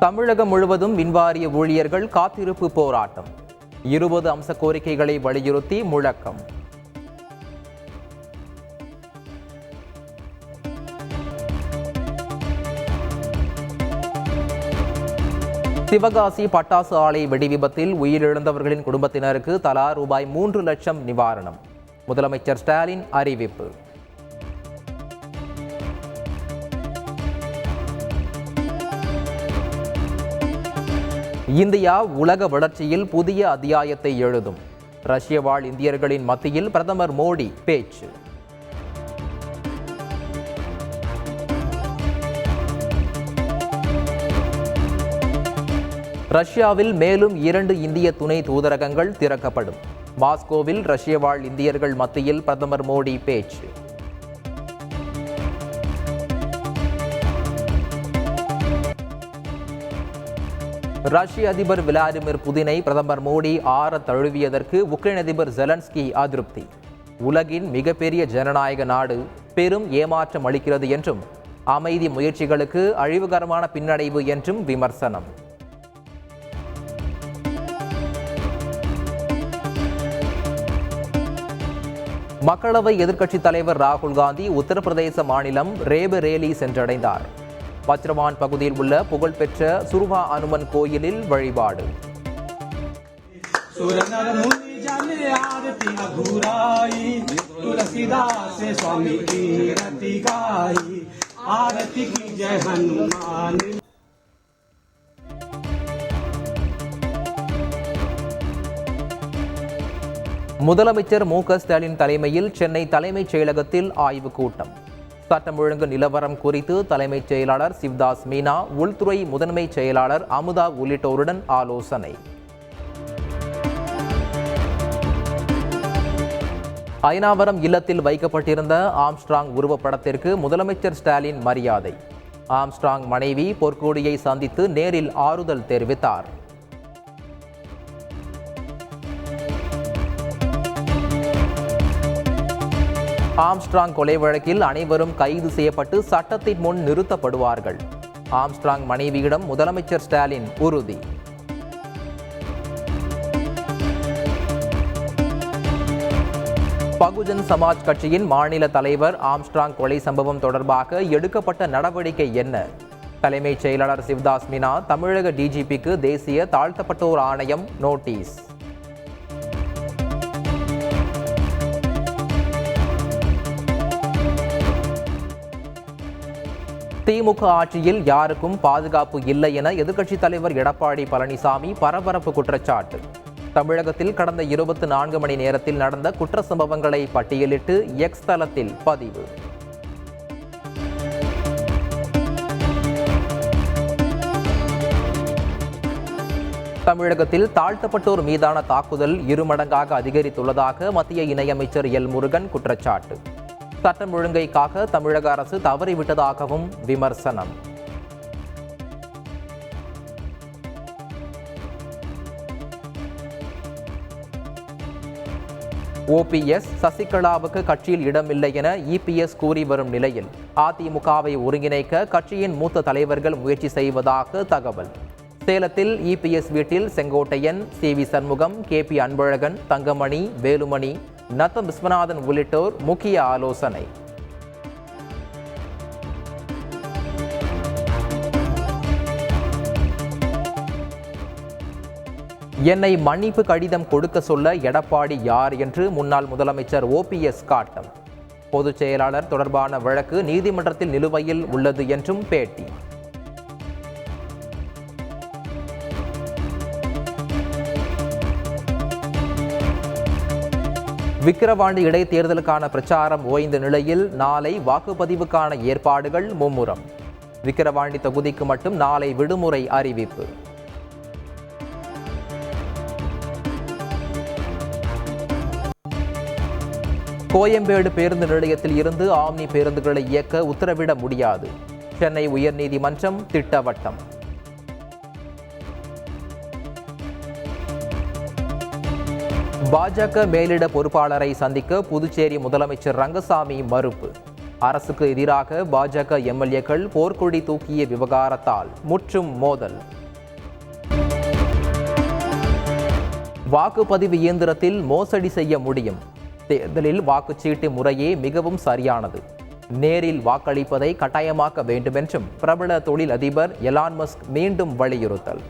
தமிழகம் முழுவதும் மின்வாரிய ஊழியர்கள் காத்திருப்பு போராட்டம். 20 அம்ச கோரிக்கைகளை வலியுறுத்தி முழக்கம். சிவகாசி பட்டாசு ஆலை வெடிவிபத்தில் உயிரிழந்தவர்களின் குடும்பத்தினருக்கு தலா ரூபாய் 3 லட்சம் நிவாரணம். முதலமைச்சர் ஸ்டாலின் அறிவிப்பு. இந்தியா உலக வளர்ச்சியில் புதிய அத்தியாயத்தை எழுதும். ரஷ்ய வாழ் இந்தியர்களின் மத்தியில் பிரதமர் மோடி பேச்சு. ரஷ்யாவில் மேலும் 2 இந்திய துணை தூதரகங்கள் திறக்கப்படும். மாஸ்கோவில் ரஷ்ய வாழ் இந்தியர்கள் மத்தியில் பிரதமர் மோடி பேச்சு. ரஷ்ய அதிபர் விளாடிமிர் புதினை பிரதமர் மோடி ஆற தழுவியதற்கு உக்ரைன் அதிபர் ஜெலன்ஸ்கி அதிருப்தி. உலகின் மிகப்பெரிய ஜனநாயக நாடு பெரும் ஏமாற்றம் அளிக்கிறது என்றும், அமைதி முயற்சிகளுக்கு அழிவுகரமான பின்னடைவு என்றும் விமர்சனம். மக்களவை எதிர்க்கட்சித் தலைவர் ராகுல் காந்தி உத்தரப்பிரதேச மாநிலம் ரேபரேலி சென்றடைந்தார். வஜ்ரவான் பகுதியில் உள்ள புகழ்பெற்ற சுருவா அனுமன் கோயிலில் வழிபாடு. முதலமைச்சர் மு.க. ஸ்டாலின் தலைமையில் சென்னை தலைமைச் செயலகத்தில் ஆய்வுக் கூட்டம். சட்டம் ஒழுங்கு நிலவரம் குறித்து தலைமைச் செயலாளர் சிவ்தாஸ் மீனா, உள்துறை முதன்மை செயலாளர் அமுதா உள்ளிட்டோருடன் ஆலோசனை. அயனாவரம் இல்லத்தில் வைக்கப்பட்டிருந்த ஆம்ஸ்ட்ராங் உருவப்படத்திற்கு முதலமைச்சர் ஸ்டாலின் மரியாதை. ஆம்ஸ்ட்ராங் மனைவி பொற்கோடியை சந்தித்து நேரில் ஆறுதல் தெரிவித்தார். ஆம்ஸ்ட்ராங் கொலை வழக்கில் அனைவரும் கைது செய்யப்பட்டு சட்டத்தின் முன் நிறுத்தப்படுவார்கள். ஆம்ஸ்ட்ராங் மனைவியிடம் முதலமைச்சர் ஸ்டாலின் உறுதி. பகுஜன் சமாஜ் கட்சியின் மாநில தலைவர் ஆம்ஸ்ட்ராங் கொலை சம்பவம் தொடர்பாக எடுக்கப்பட்ட நடவடிக்கை என்ன? தலைமைச் செயலாளர் சிவ்தாஸ் மீனா தமிழக டிஜிபிக்கு தேசிய தாழ்த்தப்பட்டோர் ஆணையம் நோட்டீஸ். திமுக ஆட்சியில் யாருக்கும் பாதுகாப்பு இல்லை என எதிர்க்கட்சித் தலைவர் எடப்பாடி பழனிசாமி பரபரப்பு குற்றச்சாட்டு. தமிழகத்தில் கடந்த 24 மணி நேரத்தில் நடந்த குற்ற சம்பவங்களை பட்டியலிட்டு எக்ஸ் தளத்தில் பதிவு. தமிழகத்தில் தாழ்த்தப்பட்டோர் மீதான தாக்குதல் 2 மடங்காக அதிகரித்துள்ளதாக மத்திய இணையமைச்சர் எல் முருகன் குற்றச்சாட்டு. சட்டம் ஒழுங்கை காக்க தமிழக அரசு தவறிவிட்டதாகவும் விமர்சனம். ஓபிஎஸ் சசிகலாவுக்கு கட்சியில் இடமில்லை என இபிஎஸ் கூறி வரும் நிலையில் அதிமுகவை ஒருங்கிணைக்க கட்சியின் மூத்த தலைவர்கள் முயற்சி செய்வதாக தகவல். சேலத்தில் இபிஎஸ் வீட்டில் செங்கோட்டையன், சி.வி. சண்முகம், கே.பி. அன்பழகன், தங்கமணி, வேலுமணி, நத்தம் விஸ்வநாதன் உள்ளிட்டோர் முக்கிய ஆலோசனை. என்னை மன்னிப்பு கடிதம் கொடுக்க சொல்ல எடப்பாடி யார் என்று முன்னாள் முதலமைச்சர் ஓபிஎஸ் காட்டம். பொதுச் செயலாளர் தொடர்பான வழக்கு நீதிமன்றத்தில் நிலுவையில் உள்ளது என்றும் பேட்டி. விக்கிரவாண்டி இடைத்தேர்தலுக்கான பிரச்சாரம் ஓய்ந்த நிலையில் நாளை வாக்குப்பதிவுக்கான ஏற்பாடுகள் மும்முரம். விக்கிரவாண்டி தொகுதிக்கு மட்டும் நாளை விடுமுறை அறிவிப்பு. கோயம்பேடு பேருந்து நிலையத்தில் இருந்து ஆம்னி பேருந்துகளை இயக்க உத்தரவிட முடியாது. சென்னை உயர்நீதிமன்றம் திட்டவட்டம். பாஜக மேலிட பொறுப்பாளரை சந்திக்க புதுச்சேரி முதலமைச்சர் ரங்கசாமி மறுப்பு. அரசுக்கு எதிராக பாஜக எம்எல்ஏக்கள் போர்க்கொடி தூக்கிய விவகாரத்தால் முற்றும் மோதல். வாக்குப்பதிவு இயந்திரத்தில் மோசடி செய்ய முடியும். தேர்தலில் வாக்குச்சீட்டு முறையே மிகவும் சரியானது. நேரில் வாக்களிப்பதை கட்டாயமாக்க வேண்டுமென்றும் பிரபல தொழில் அதிபர் எலான் மஸ்க் மீண்டும் வலியுறுத்தல்.